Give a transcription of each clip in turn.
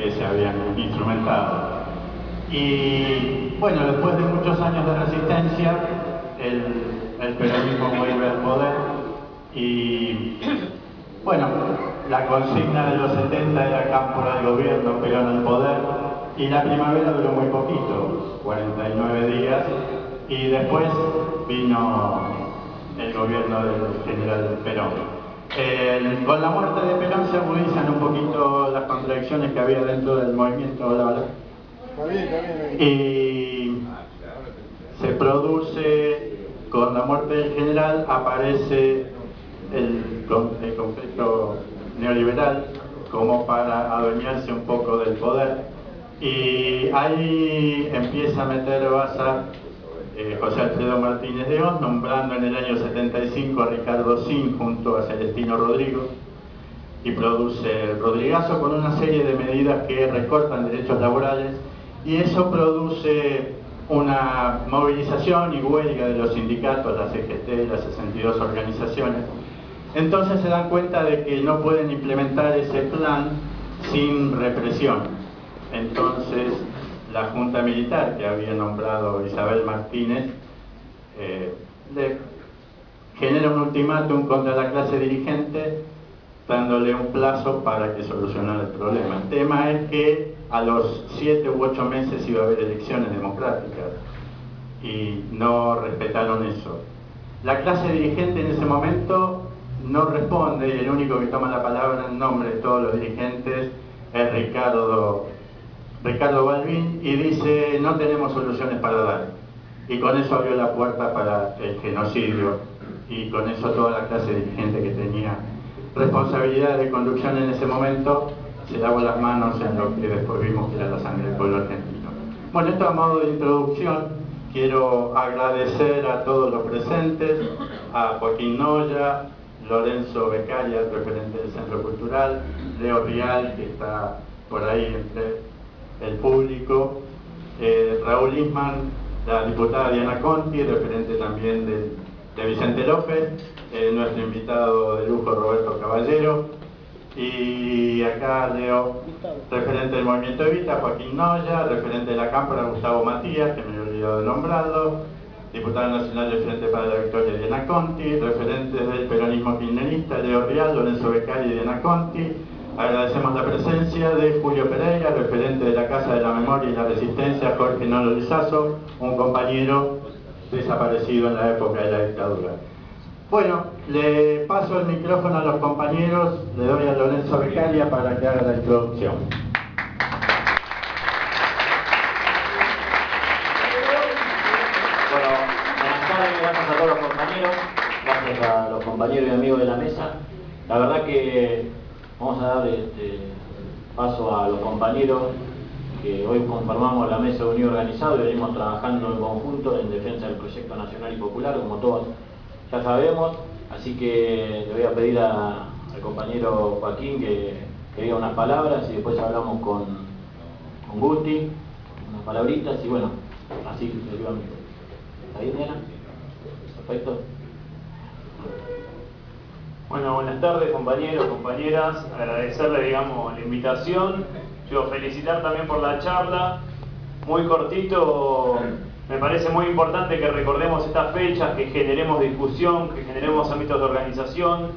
que se habían instrumentado. Y bueno, después de muchos años de resistencia, el peronismo vuelve al poder y bueno, la consigna de los 70 era cámpora del gobierno, Perón al poder, y la primavera duró muy poquito, 49 días, y después vino el gobierno del general Perón. Con la muerte de Perón se agudizan un poquito las contradicciones que había dentro del movimiento. Está bien. Y se produce, con la muerte del general, aparece el conflicto neoliberal como para adueñarse un poco del poder. Y ahí empieza a meter baza José Alfredo Martínez de Oz, nombrando en el año 75 a Ricardo Sin junto a Celestino Rodrigo, y produce el Rodrigazo con una serie de medidas que recortan derechos laborales, y eso produce una movilización y huelga de los sindicatos, la CGT, las 62 organizaciones. Entonces se dan cuenta de que no pueden implementar ese plan sin represión. Entonces la Junta Militar que había nombrado Isabel Martínez le genera un ultimátum contra la clase dirigente, dándole un plazo para que solucionara el problema. El tema es que a los 7 u 8 meses iba a haber elecciones democráticas y no respetaron eso. La clase dirigente en ese momento no responde, y el único que toma la palabra en nombre de todos los dirigentes es Ricardo Balbín, y dice: no tenemos soluciones para dar. Y con eso abrió la puerta para el genocidio, y con eso toda la clase dirigente que tenía responsabilidad de conducción en ese momento se lavó las manos en lo que después vimos que era la sangre del pueblo argentino. Bueno, esto a modo de introducción. Quiero agradecer a todos los presentes, a Joaquín Noya, Lorenzo Beccaria, referente del Centro Cultural, Leo Rial, que está por ahí entre el público, Raúl Isman, la diputada Diana Conti, referente también de Vicente López, nuestro invitado de lujo Roberto Caballero, y acá Leo, referente del Movimiento Evita, Joaquín Noya, referente de la Cámpora, Gustavo Matías, que me he olvidado de nombrarlo, diputada nacional del Frente para la Victoria, Diana Conti, referentes del peronismo kirchnerista, Leo Rial, Lorenzo Beccaria y Diana Conti. Agradecemos la presencia de Julio Pereira, referente de la Casa de la Memoria y la Resistencia, Jorge Nolo Lizazo, un compañero desaparecido en la época de la dictadura. Bueno, le paso el micrófono a los compañeros, le doy a Lorenzo Beccaria para que haga la introducción. Bueno, buenas tardes, gracias a todos los compañeros, gracias a los compañeros y amigos de la mesa. La verdad que vamos a dar paso a los compañeros que hoy conformamos la Mesa de Unido Organizado y venimos trabajando en conjunto en defensa del proyecto nacional y popular, como todos ya sabemos. Así que le voy a pedir al compañero Joaquín que diga unas palabras y después hablamos con Gusti, unas palabritas y bueno, así le digo a mí. ¿Está bien, Diana? Perfecto. Bueno, buenas tardes compañeros, compañeras, agradecerle la invitación, yo felicitar también por la charla, muy cortito, me parece muy importante que recordemos estas fechas, que generemos discusión, que generemos ámbitos de organización,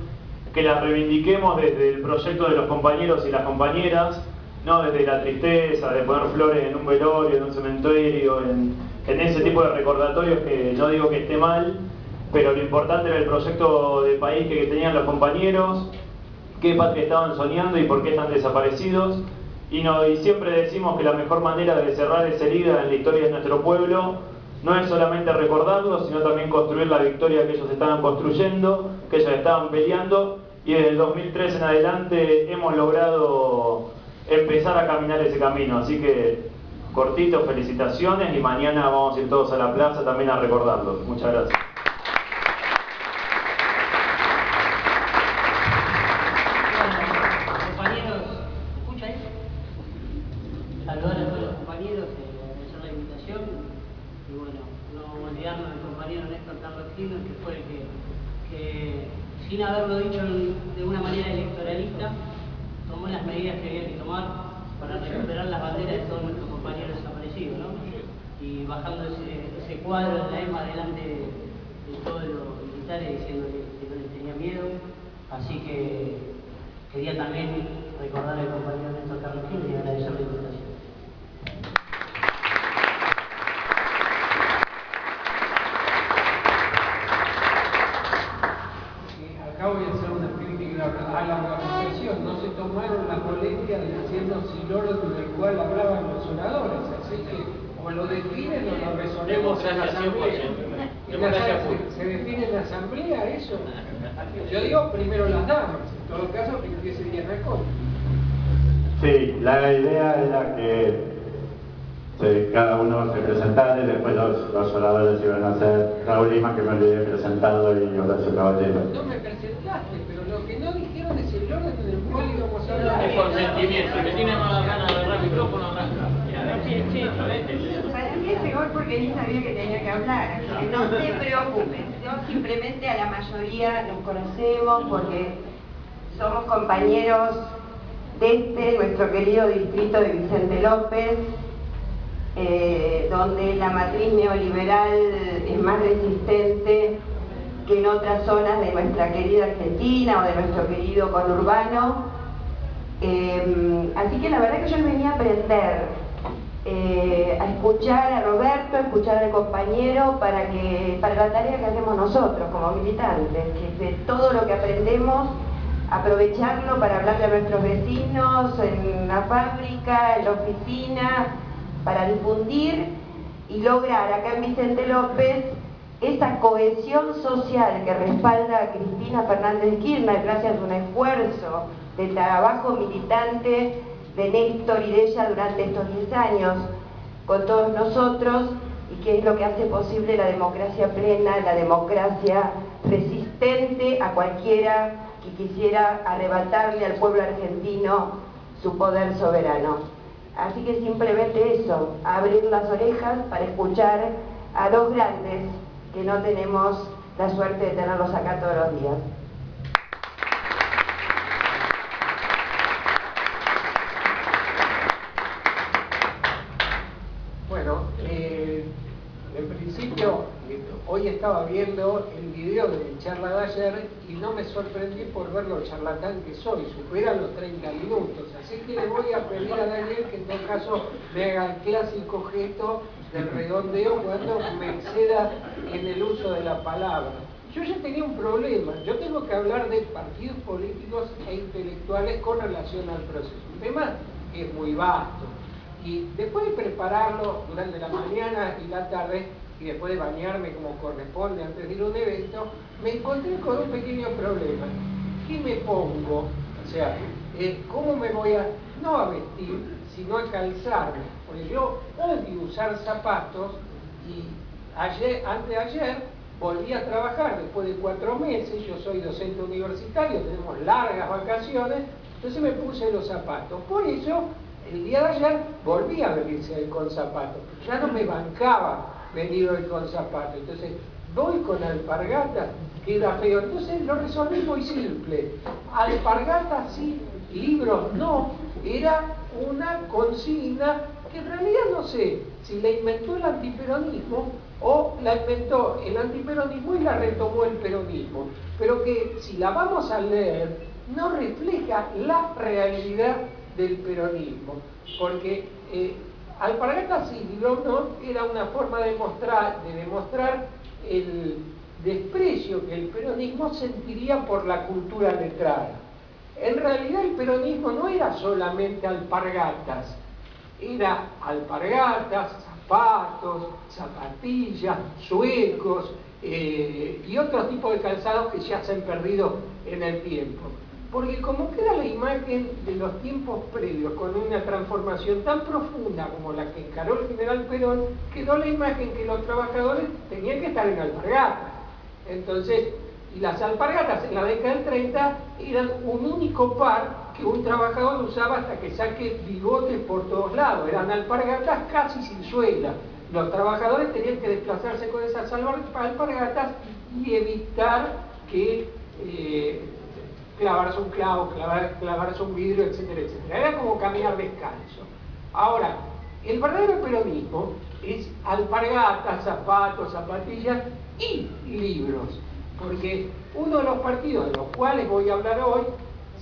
que las reivindiquemos desde el proyecto de los compañeros y las compañeras, no desde la tristeza de poner flores en un velorio, en un cementerio, en ese tipo de recordatorios que no digo que esté mal, pero lo importante era el proyecto de país que tenían los compañeros, qué patria estaban soñando y por qué están desaparecidos. Y siempre decimos que la mejor manera de cerrar esa herida en la historia de nuestro pueblo no es solamente recordarlo, sino también construir la victoria que ellos estaban construyendo, que ellos estaban peleando, y desde el 2003 en adelante hemos logrado empezar a caminar ese camino. Así que, cortito, felicitaciones, y mañana vamos a ir todos a la plaza también a recordarlos. Muchas gracias. Saludar a todos los compañeros, agradecer la invitación y bueno, no olvidarnos del compañero Néstor Carlos Quino, que fue el que sin haberlo dicho de una manera electoralista tomó las medidas que había que tomar para recuperar las banderas de todos nuestros compañeros desaparecidos, ¿no? Y bajando ese cuadro de la EMA delante de todos los militares diciendo que no les tenía miedo. Así que quería también recordar al compañero Néstor Carlos Gil y agradecer la invitación. Acá voy a hacer una crítica a la organización. No se tomaron la molestia de hacernos el orden del cual hablaban los oradores. Así que o lo definen o lo resolvemos en la asamblea. ¿Se define en la asamblea eso? Yo digo primero las damas, en todo caso que empiece Diana Costa. Sí, la idea era que cada uno se presentara y después los oradores iban a hacer Raúl Lima, que me olvidé presentado, y Horacio Caballero. No me presentaste, pero lo que no dijeron es el orden en el cual íbamos a hablar. El consentimiento, que tiene más ganas de agarrar el micrófono, arranca. Para mí es mejor porque ni sabía que tenía que hablar, así que no se preocupen. Yo simplemente a la mayoría nos conocemos porque somos compañeros de nuestro querido distrito de Vicente López, donde la matriz neoliberal es más resistente que en otras zonas de nuestra querida Argentina o de nuestro querido conurbano. Así que la verdad que yo venía a aprender, a escuchar a Roberto, a escuchar al compañero para la tarea que hacemos nosotros como militantes, que de todo lo que aprendemos aprovecharlo para hablarle a nuestros vecinos en la fábrica, en la oficina, para difundir y lograr acá en Vicente López esa cohesión social que respalda a Cristina Fernández de Kirchner gracias a un esfuerzo de trabajo militante de Néstor y de ella durante estos 10 años con todos nosotros, y que es lo que hace posible la democracia plena, la democracia resistente a cualquiera que quisiera arrebatarle al pueblo argentino su poder soberano. Así que simplemente eso, abrir las orejas para escuchar a dos grandes que no tenemos la suerte de tenerlos acá todos los días. Bueno, en principio, hoy estaba viendo el video de mi charla de ayer y no me sorprendí por ver lo charlatán que soy, supera los 30 minutos. Así que le voy a pedir a Daniel que en todo caso me haga el clásico gesto del redondeo cuando me exceda en el uso de la palabra. Yo ya tenía un problema, yo tengo que hablar de partidos políticos e intelectuales con relación al proceso. Un tema que es muy vasto. Y después de prepararlo durante la mañana y la tarde, y después de bañarme como corresponde antes de ir a un evento, me encontré con un pequeño problema. ¿Qué me pongo? O sea, ¿cómo me voy no a vestir, sino a calzarme? Porque yo odio usar zapatos y antes de ayer volví a trabajar después de 4 meses, yo soy docente universitario, tenemos largas vacaciones, entonces me puse los zapatos. Por eso, el día de ayer volví a venirse con zapatos, ya no me bancaba venir hoy con zapatos, entonces voy con alpargatas, queda feo, entonces lo resolví muy simple, alpargatas sí, libros no, era una consigna que en realidad no sé si la inventó el antiperonismo o la inventó el antiperonismo y la retomó el peronismo, pero que si la vamos a leer no refleja la realidad del peronismo, porque alpargatas y libros no era una forma de demostrar el desprecio que el peronismo sentiría por la cultura letrada. En realidad el peronismo no era solamente alpargatas, era alpargatas, zapatos, zapatillas, suecos y otros tipos de calzados que ya se han perdido en el tiempo. Porque como queda la imagen de los tiempos previos con una transformación tan profunda como la que encaró el general Perón, quedó la imagen que los trabajadores tenían que estar en alpargatas. Entonces, y las alpargatas en la década del 30 eran un único par que un trabajador usaba hasta que saque bigotes por todos lados. Eran alpargatas casi sin suela. Los trabajadores tenían que desplazarse con esas alpargatas y evitar que clavarse un clavo, clavarse un vidrio, etcétera, etcétera. Era como caminar descalzo. Ahora, el verdadero peronismo es alpargatas, zapatos, zapatillas y libros. Porque uno de los partidos de los cuales voy a hablar hoy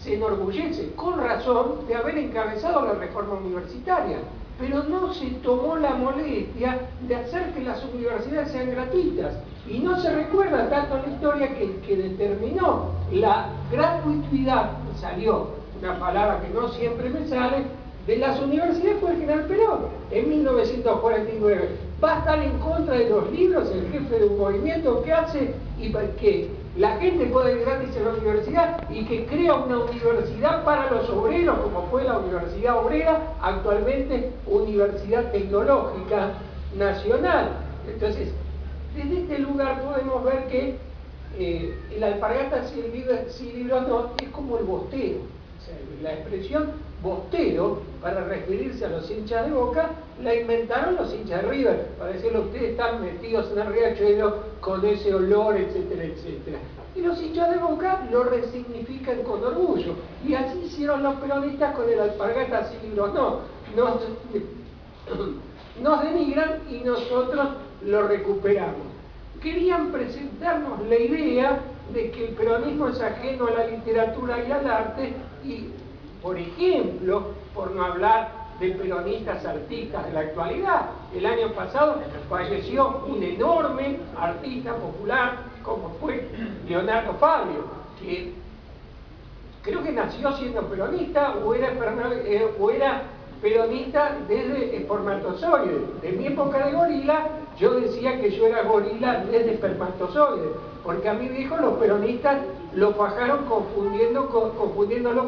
se enorgullece, con razón, de haber encabezado la reforma universitaria, pero no se tomó la molestia de hacer que las universidades sean gratuitas. Y no se recuerda tanto en la historia que determinó la gratuidad, salió una palabra que no siempre me sale, de las universidades fue el general Perón, en 1949. Va a estar en contra de los libros el jefe de un movimiento que hace y que la gente pueda ir gratis a la universidad y que crea una universidad para los obreros, como fue la Universidad Obrera, actualmente Universidad Tecnológica Nacional. Entonces, desde este lugar podemos ver que el alpargatas sin libros no es como el bostero. O sea, la expresión bostero, para referirse a los hinchas de Boca, la inventaron los hinchas de River, para decirle, ustedes están metidos en el riachuelo con ese olor, etcétera, etcétera. Y los hinchas de Boca lo resignifican con orgullo. Y así hicieron los peronistas con el alpargatas sin libros. No, nos denigran y nosotros lo recuperamos. Querían presentarnos la idea de que el peronismo es ajeno a la literatura y al arte y, por ejemplo, por no hablar de peronistas artistas de la actualidad. El año pasado falleció un enorme artista popular como fue Leonardo Fabio, que creo que nació siendo peronista o era peronista desde espermatozoide. En mi época de gorila, yo decía que yo era gorila desde espermatozoide, porque a mi viejo los peronistas lo fajaron confundiéndolo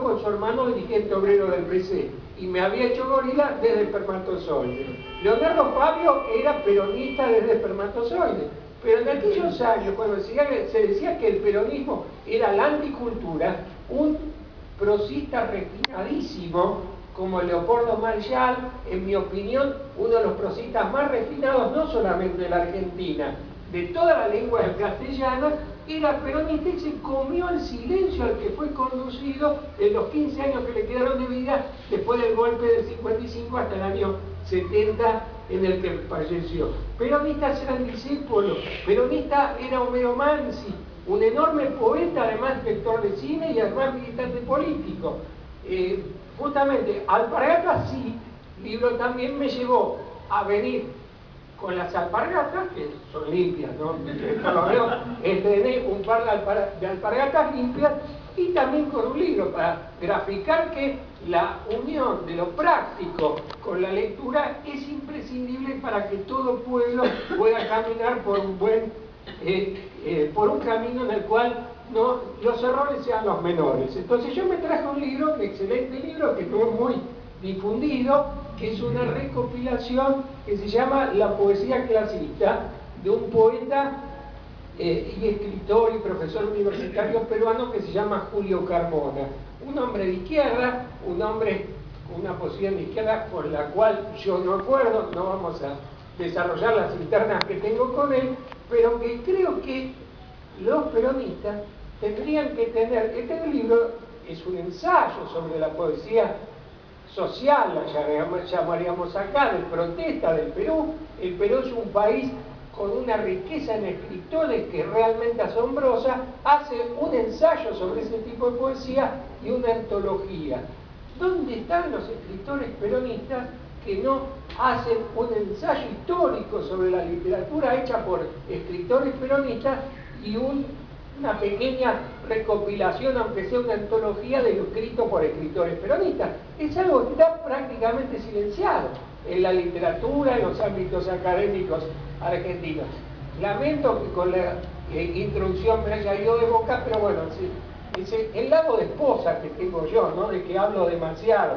con su hermano dirigente obrero del PC, y me había hecho gorila desde espermatozoide. Leonardo Fabio era peronista desde espermatozoide, pero en aquellos años, cuando se decía que el peronismo era la anticultura, un prosista refinadísimo como Leopoldo Marchal, en mi opinión, uno de los prosistas más refinados, no solamente de la Argentina, de toda la lengua castellana, era peronista y se comió el silencio al que fue conducido en los 15 años que le quedaron de vida después del golpe del 55 hasta el año 70 en el que falleció. Peronistas eran discípulos, peronista era Homero Mansi, un enorme poeta, además director de cine y además militante político. Justamente, alpargatas sí, libro también me llevó a venir con las alpargatas, que son limpias, ¿no? Por lo menos estrené un par de alpargatas limpias y también con un libro para graficar que la unión de lo práctico con la lectura es imprescindible para que todo pueblo pueda caminar por un por un camino en el cual los errores sean los menores. Entonces yo me traje un libro, un excelente libro que no es muy difundido, que es una recopilación que se llama La poesía clasista, de un poeta y escritor y profesor universitario peruano que se llama Julio Carmona, un hombre de izquierda, un hombre con una posición de izquierda con la cual yo no acuerdo, no vamos a desarrollar las internas que tengo con él, pero que creo que los peronistas tendrían que tener. Este libro es un ensayo sobre la poesía social, la llamaríamos acá, de protesta del Perú. El Perú es un país con una riqueza en escritores que es realmente asombrosa. Hace un ensayo sobre ese tipo de poesía y una antología. ¿Dónde están los escritores peronistas que no hacen un ensayo histórico sobre la literatura hecha por escritores peronistas y una pequeña recopilación, aunque sea una antología, de lo escrito por escritores peronistas? Es algo que está prácticamente silenciado en la literatura, en los ámbitos académicos argentinos. Lamento que con la introducción me haya ido de boca, pero bueno, el lado de esposa que tengo yo, ¿no? De que hablo demasiado.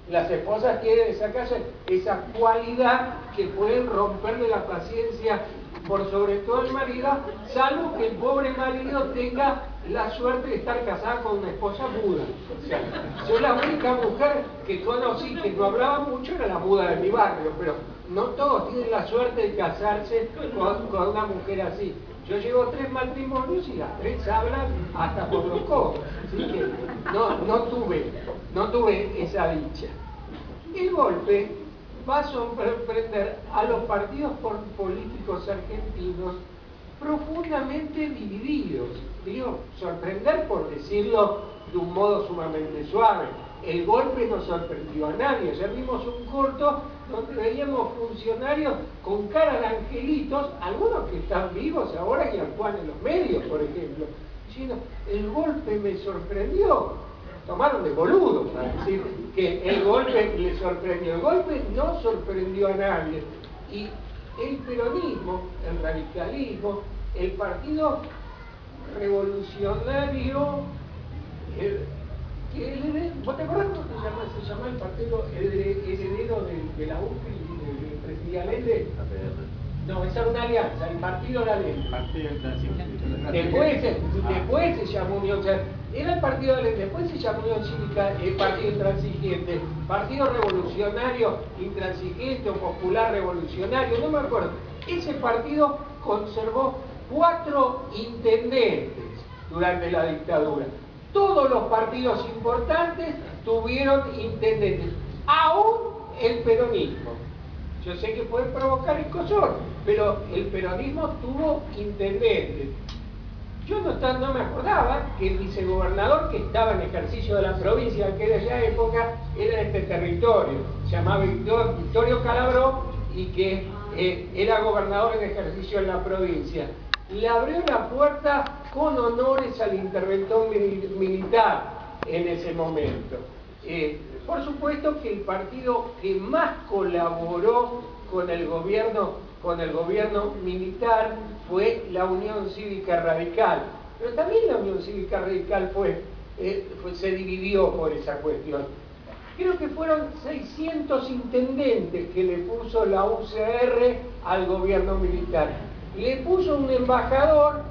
Las esposas tienen esa cualidad que pueden romperle la paciencia por sobre todo el marido, salvo que el pobre marido tenga la suerte de estar casada con una esposa muda. O sea, yo la única mujer que conocí que no hablaba mucho era la muda de mi barrio, pero no todos tienen la suerte de casarse con una mujer así. Yo llevo 3 matrimonios y las 3 hablan hasta por los codos. Así que no tuve esa dicha. El golpe va a sorprender a los partidos políticos argentinos profundamente divididos. Digo, sorprender por decirlo de un modo sumamente suave. El golpe no sorprendió a nadie. Ayer vimos un corto donde veíamos funcionarios con cara de angelitos, algunos que están vivos ahora y actúan en los medios, por ejemplo, diciendo, el golpe me sorprendió. Tomaron de boludos a decir que el golpe le sorprendió. El golpe no sorprendió a nadie. Y el peronismo, el radicalismo, el partido revolucionario, ¿vos te acuerdas cómo se llama el partido heredero de la UPI, del presidente Allende? No, esa era una alianza, el partido de Allende. Después se llamó Unión, era el partido de Allende, después se llamó Unión Cívica, el partido intransigente, partido revolucionario intransigente o popular revolucionario, no me acuerdo. Ese partido conservó 4 intendentes durante la dictadura. Todos los partidos importantes tuvieron intendentes, aún el peronismo. Yo sé que puede provocar escozor, pero el peronismo tuvo intendentes. Yo no me acordaba que el vicegobernador que estaba en ejercicio de la provincia en aquella época era este territorio, se llamaba Victorio Calabró y que era gobernador en ejercicio en la provincia. Le abrió la puerta con honores al interventor militar en ese momento. Por supuesto que el partido que más colaboró con el gobierno militar fue la Unión Cívica Radical, pero también la Unión Cívica Radical se dividió por esa cuestión. Creo que fueron 600 intendentes que le puso la UCR al gobierno militar. Le puso un embajador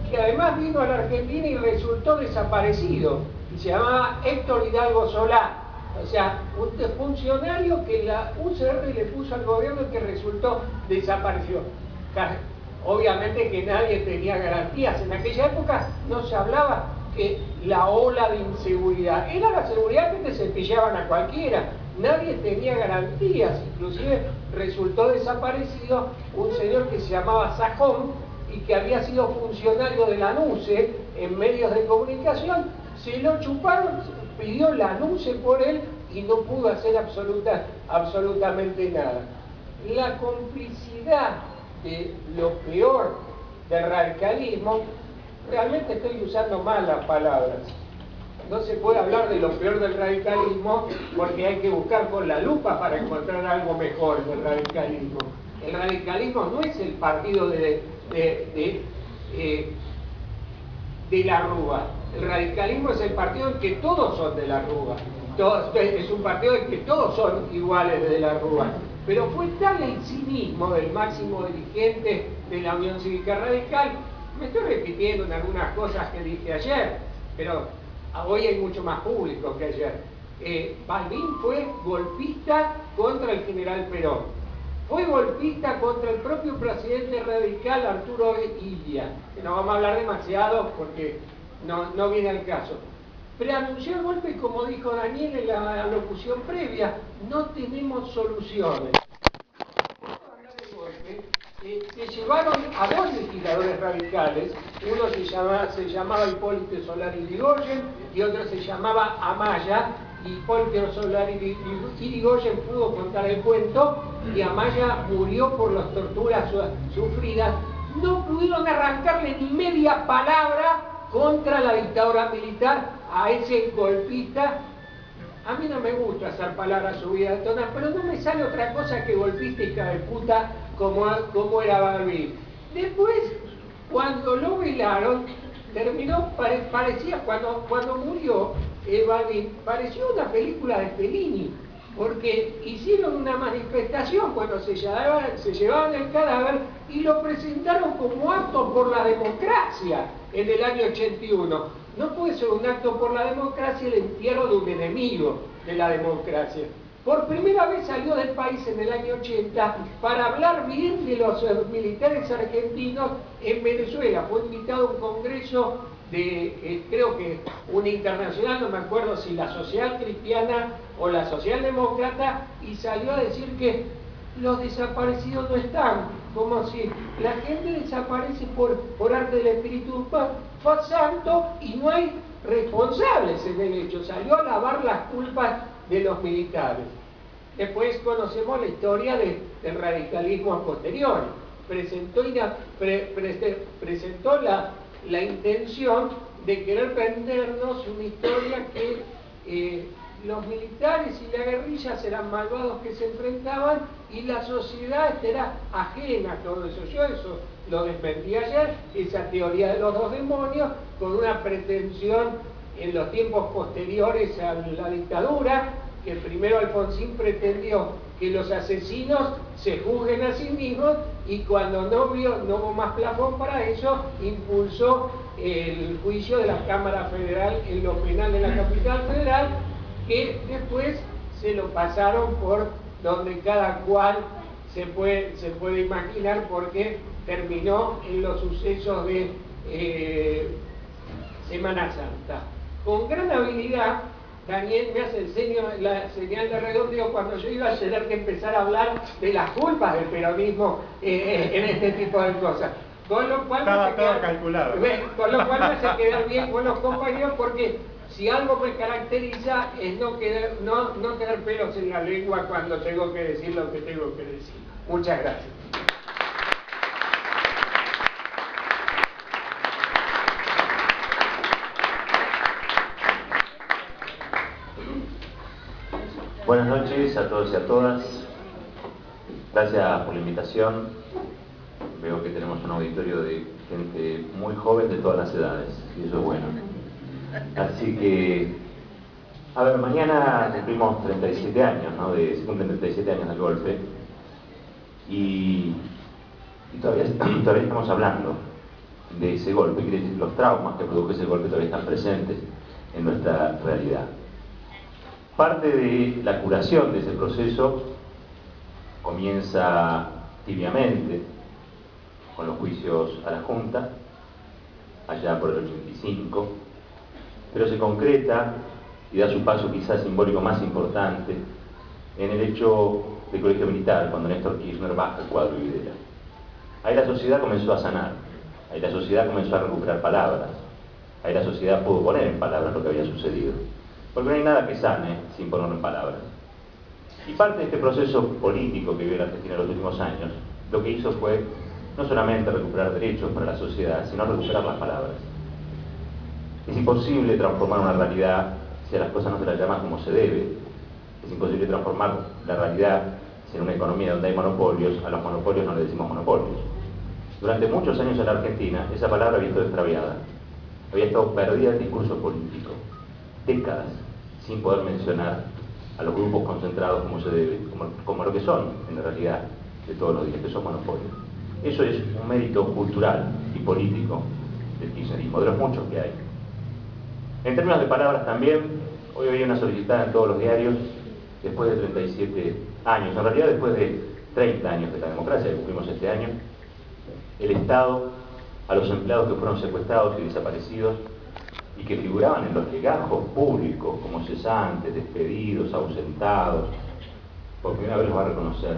que además vino a la Argentina y resultó desaparecido, y se llamaba Héctor Hidalgo Solá. O sea, un funcionario que la UCR le puso al gobierno y que resultó desaparecido. Obviamente que nadie tenía garantías. En aquella época no se hablaba que la ola de inseguridad era la seguridad que te cepillaban a cualquiera. Nadie tenía garantías. Inclusive resultó desaparecido un señor que se llamaba Sajón y que había sido funcionario de la NUCE en medios de comunicación. Se lo chuparon, pidió la NUCE por él y no pudo hacer absolutamente nada. La complicidad de lo peor del radicalismo, realmente estoy usando mal las palabras. No se puede hablar de lo peor del radicalismo porque hay que buscar con la lupa para encontrar algo mejor del radicalismo. El radicalismo no es el partido de la Rúa. El radicalismo es el partido en que todos son de la Rúa. Es un partido en que todos son iguales de la Rúa. Pero fue tal el cinismo del máximo dirigente de la Unión Cívica Radical, me estoy repitiendo en algunas cosas que dije ayer, pero hoy hay mucho más público que ayer. Balbín fue golpista contra el general Perón, fue golpista contra el propio presidente radical Arturo Illia, que no vamos a hablar demasiado porque no viene al caso. Pero anunció el golpe, como dijo Daniel en la locución previa, no tenemos soluciones. Se llevaron a 2 legisladores radicales, uno se llamaba Hipólito Solari Yrigoyen y otro se llamaba Amaya. Hipólito Solari Yrigoyen pudo contar el cuento y Amaya murió por las torturas sufridas. No pudieron arrancarle ni media palabra contra la dictadura militar a ese golpista. A mí no me gusta hacer palabras subidas de tono, pero no me sale otra cosa que golpista hija de puta como era Balbín. Después, cuando lo velaron, parecía, cuando murió Balbín, pareció una película de Fellini, porque hicieron una manifestación cuando se llevaban el cadáver y lo presentaron como acto por la democracia en el año 81. No puede ser un acto por la democracia el entierro de un enemigo de la democracia. por primera vez salió del país en el año 80 para hablar bien de los militares argentinos en Venezuela. Fue invitado a un congreso de, creo que una internacional, no me acuerdo si la Social Cristiana o la Socialdemócrata, y salió a decir que los desaparecidos no están, como si la gente desaparece por arte del Espíritu Santo y no hay responsables en el hecho. Salió a lavar las culpas de los militares. Después conocemos la historia del radicalismo posterior. Presentó la intención de querer vendernos una historia que los militares y la guerrilla eran malvados que se enfrentaban y la sociedad era ajena a todo eso. Yo eso lo desmentí ayer, esa teoría de los dos demonios, con una pretensión en los tiempos posteriores a la dictadura, que primero Alfonsín pretendió que los asesinos se juzguen a sí mismos, y cuando no hubo más plafón para eso, impulsó el juicio de la Cámara Federal en lo penal de la Capital Federal, que después se lo pasaron por donde cada cual se puede imaginar, porque terminó en los sucesos de Semana Santa. Con gran habilidad, Daniel me hace la señal de redondeo cuando yo iba a tener que empezar a hablar de las culpas del peronismo en este tipo de cosas. Con lo cual me hace quedar bien con los compañeros, porque si algo me caracteriza es no tener pelos en la lengua cuando tengo que decir lo que tengo que decir. Muchas gracias. Buenas noches a todos y a todas. Gracias por la invitación. Veo que tenemos un auditorio de gente muy joven de todas las edades, y eso es bueno. Así que, a ver, mañana cumplimos 37 años, ¿no? Se cumplen 37 años del golpe, y todavía estamos hablando de ese golpe. Quiere decir, los traumas que produjo ese golpe todavía están presentes en nuestra realidad. Parte de la curación de ese proceso comienza tibiamente con los juicios a la Junta, allá por el 85, pero se concreta y da su paso quizás simbólico más importante en el hecho del colegio militar, cuando Néstor Kirchner baja el cuadro de Videla. Ahí la sociedad comenzó a sanar, ahí la sociedad comenzó a recuperar palabras, ahí la sociedad pudo poner en palabras lo que había sucedido. Porque no hay nada que sane sin ponerlo en palabras. Y parte de este proceso político que vive la Argentina en los últimos años, lo que hizo fue no solamente recuperar derechos para la sociedad, sino recuperar las palabras. Es imposible transformar una realidad si a las cosas no se las llama como se debe. Es imposible transformar la realidad si en una economía donde hay monopolios, a los monopolios no le decimos monopolios. Durante muchos años en la Argentina, esa palabra había estado extraviada. Había estado perdida en el discurso político. Décadas sin poder mencionar a los grupos concentrados como se debe, como lo que son en realidad de todos los días, que son monopolios. Eso es un mérito cultural y político del kirchnerismo, de los muchos que hay. En términos de palabras también, hoy había una solicitada en todos los diarios, después de 37 años, en realidad después de 30 años de la democracia que cumplimos este año, el Estado a los empleados que fueron secuestrados y desaparecidos y que figuraban en los legajos públicos como cesantes, despedidos, ausentados, por primera vez los va a reconocer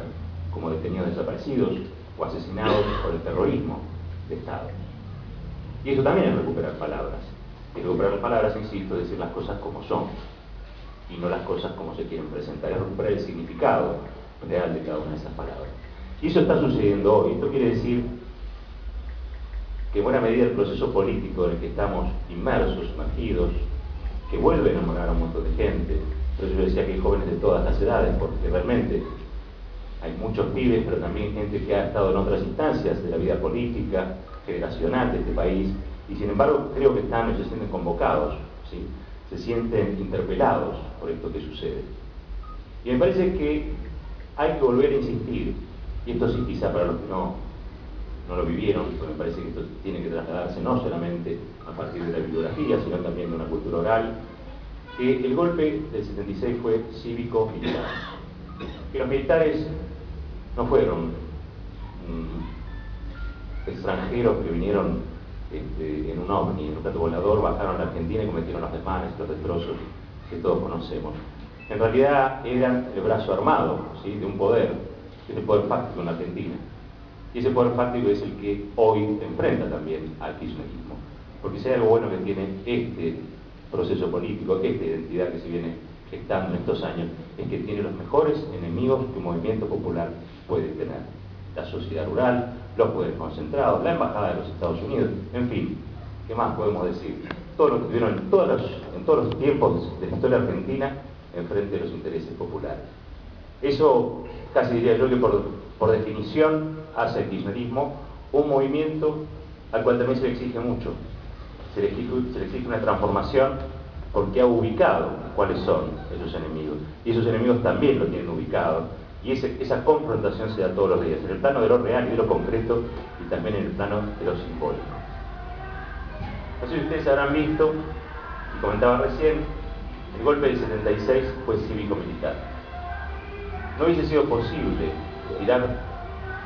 como detenidos desaparecidos o asesinados por el terrorismo de Estado. Y eso también es recuperar palabras. Y recuperar palabras, insisto, es decir las cosas como son y no las cosas como se quieren presentar, es recuperar el significado real de cada una de esas palabras. Y eso está sucediendo hoy. Esto quiere decir que en buena medida el proceso político en el que estamos inmersos, sumergidos, que vuelve a enamorar a un montón de gente. Por eso yo decía que hay jóvenes de todas las edades, porque realmente hay muchos pibes, pero también gente que ha estado en otras instancias de la vida política, generacional de este país, y sin embargo creo que están y se sienten convocados, ¿sí? Se sienten interpelados por esto que sucede. Y me parece que hay que volver a insistir, y esto sí quizá para los que no lo vivieron, porque me parece que esto tiene que trasladarse no solamente a partir de la bibliografía, sino también de una cultura oral, que el golpe del 76 fue cívico-militar. que los militares no fueron extranjeros que vinieron en un ovni, en un plato volador, bajaron a la Argentina y cometieron los desmanes, los destrozos que todos conocemos. En realidad eran el brazo armado, ¿sí?, de un poder, que es el poder fáctico en la Argentina. Y ese poder fáctico es el que hoy enfrenta también al kirchnerismo. Porque si hay algo bueno que tiene este proceso político, esta identidad que se viene gestando en estos años, es que tiene los mejores enemigos que un movimiento popular puede tener. La sociedad rural, los poderes concentrados, la embajada de los Estados Unidos, en fin, ¿qué más podemos decir? Todo lo que tuvieron en todos los tiempos de la historia argentina en frente de los intereses populares. Eso casi diría yo que por definición hace el kirchnerismo un movimiento al cual también se le exige mucho. Se le exige una transformación porque ha ubicado cuáles son esos enemigos. Y esos enemigos también lo tienen ubicado. Y esa confrontación se da todos los días, en el plano de lo real y de lo concreto, y también en el plano de lo simbólico. No sé si ustedes habrán visto, y comentaba recién, el golpe del 76 fue cívico-militar. No hubiese sido posible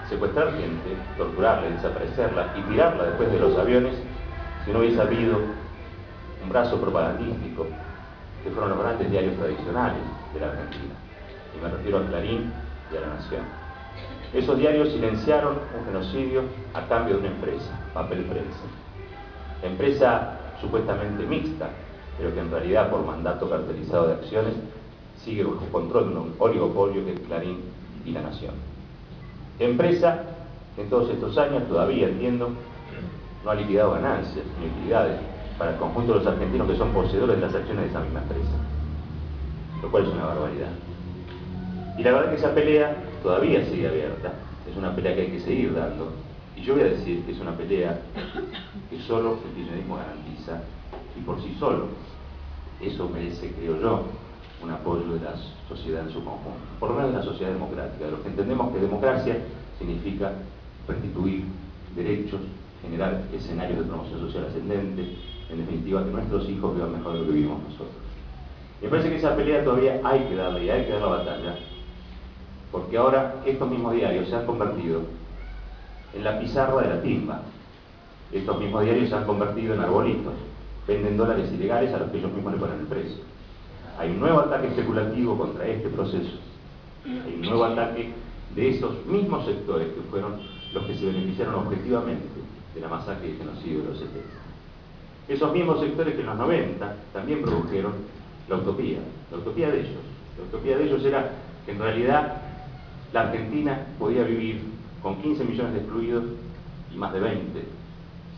secuestrar gente, torturarla, desaparecerla y tirarla después de los aviones si no hubiese habido un brazo propagandístico que fueron los grandes diarios tradicionales de la Argentina. Y me refiero a Clarín y a La Nación. Esos diarios silenciaron un genocidio a cambio de una empresa, Papel Prensa. Empresa supuestamente mixta, pero que en realidad por mandato cartelizado de acciones sigue bajo control de un oligopolio que es Clarín y La Nación. Empresa que en todos estos años todavía, entiendo, no ha liquidado ganancias ni utilidades para el conjunto de los argentinos que son poseedores de las acciones de esa misma empresa, lo cual es una barbaridad. Y la verdad es que esa pelea todavía sigue abierta, es una pelea que hay que seguir dando, y yo voy a decir que es una pelea que solo el kirchnerismo garantiza, y por sí solo eso merece, creo yo, un apoyo de la sociedad en su conjunto, por lo menos de la sociedad democrática, de los que entendemos que democracia significa restituir derechos, generar escenarios de promoción social ascendente, en definitiva que nuestros hijos vivan mejor de lo que vivimos nosotros. Y me parece que esa pelea todavía hay que darle, y hay que dar la batalla, porque ahora estos mismos diarios se han convertido en la pizarra de la timba. Estos mismos diarios se han convertido en arbolitos, venden dólares ilegales a los que ellos mismos le ponen el precio. Hay un nuevo ataque especulativo contra este proceso. Hay un nuevo ataque de esos mismos sectores que fueron los que se beneficiaron objetivamente de la masacre y el genocidio de los 70. Esos mismos sectores que en los 90 también produjeron la utopía de ellos. La utopía de ellos era que en realidad la Argentina podía vivir con 15 millones de excluidos y más de 20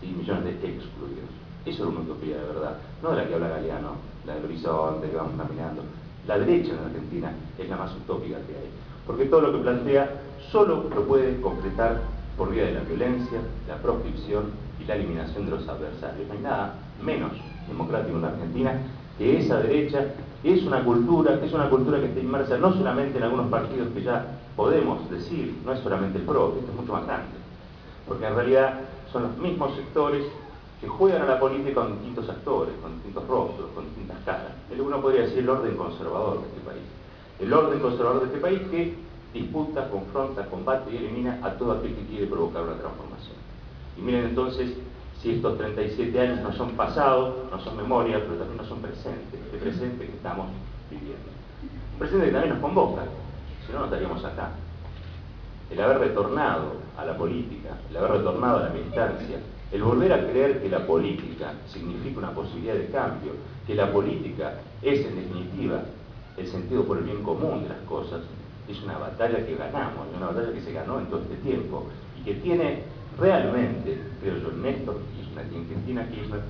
millones de excluidos. Eso era una utopía de verdad, no de la que habla Galeano, la del horizonte que vamos caminando. La derecha en Argentina es la más utópica que hay, porque todo lo que plantea solo lo puede concretar por vía de la violencia, la proscripción y la eliminación de los adversarios. No hay nada menos democrático en la Argentina que esa derecha. Es una cultura que está inmersa no solamente en algunos partidos que ya podemos decir, no es solamente el PRO, esto es mucho más grande, porque en realidad son los mismos sectores que juegan a la política con distintos actores, con distintos rostros, con distintas caras. Uno podría decir el orden conservador de este país. El orden conservador de este país que disputa, confronta, combate y elimina a todo aquel que quiere provocar una transformación. Y miren entonces si estos 37 años no son pasado, no son memoria, pero también no son presente, el presente que estamos viviendo. Un presente que también nos convoca, si no, no estaríamos acá. El haber retornado a la política, el haber retornado a la militancia, el volver a creer que la política significa una posibilidad de cambio, que la política es en definitiva el sentido por el bien común de las cosas, es una batalla que ganamos, una batalla que se ganó en todo este tiempo y que tiene realmente, creo yo, Néstor Kirchner y en Cristina Kirchner,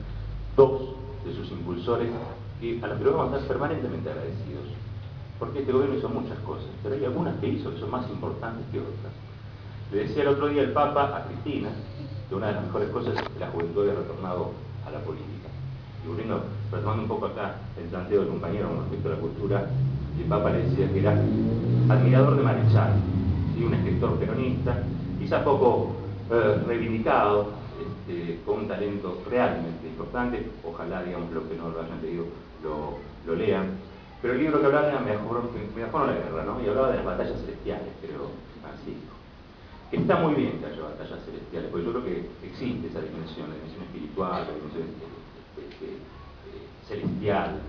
dos de sus impulsores a los que debemos estar permanentemente agradecidos. Porque este gobierno hizo muchas cosas, pero hay algunas que hizo que son más importantes que otras. Le decía el otro día el Papa a Cristina que una de las mejores cosas es que la juventud había retornado a la política. Y volviendo, retomando un poco acá el planteo del compañero con respecto a la cultura, el Papa le decía que era admirador de Marechal, ¿sí? Un escritor peronista, quizás poco reivindicado, con un talento realmente importante. Ojalá, digamos, los que no lo hayan leído lo lean. Pero el libro que hablaba era Mejor no la guerra, ¿no? Y hablaba de las batallas celestiales, creo, Francisco. Está muy bien que haya batallas celestiales, porque yo creo que existe esa dimensión, la dimensión espiritual, la dimensión celestial,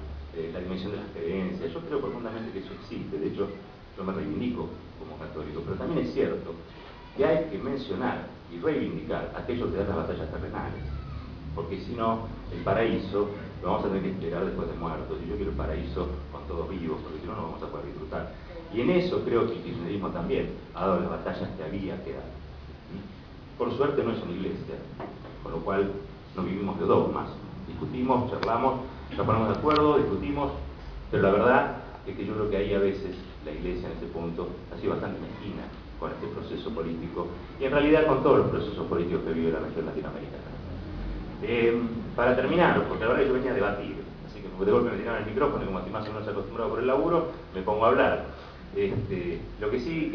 la dimensión de las creencias. Yo creo profundamente que eso existe. De hecho, yo me reivindico como católico, pero también es cierto que hay que mencionar y reivindicar aquellos que dan las batallas terrenales, porque si no, el paraíso lo vamos a tener que esperar después de muertos, y yo quiero el paraíso con todos vivos, porque si no, no vamos a poder disfrutar. Y en eso creo que el kirchnerismo también ha dado las batallas que había que dar. Por suerte no es una iglesia, con lo cual no vivimos de dogmas. Discutimos, charlamos, nos ponemos de acuerdo, discutimos, pero la verdad es que yo creo que ahí a veces la iglesia en ese punto ha sido bastante mezquina con este proceso político, y en realidad con todos los procesos políticos que vive la región latinoamericana. Para terminar, porque ahora yo venía a debatir, así que de golpe me tiraron el micrófono y como estoy más o menos acostumbrado por el laburo, me pongo a hablar. Lo que sí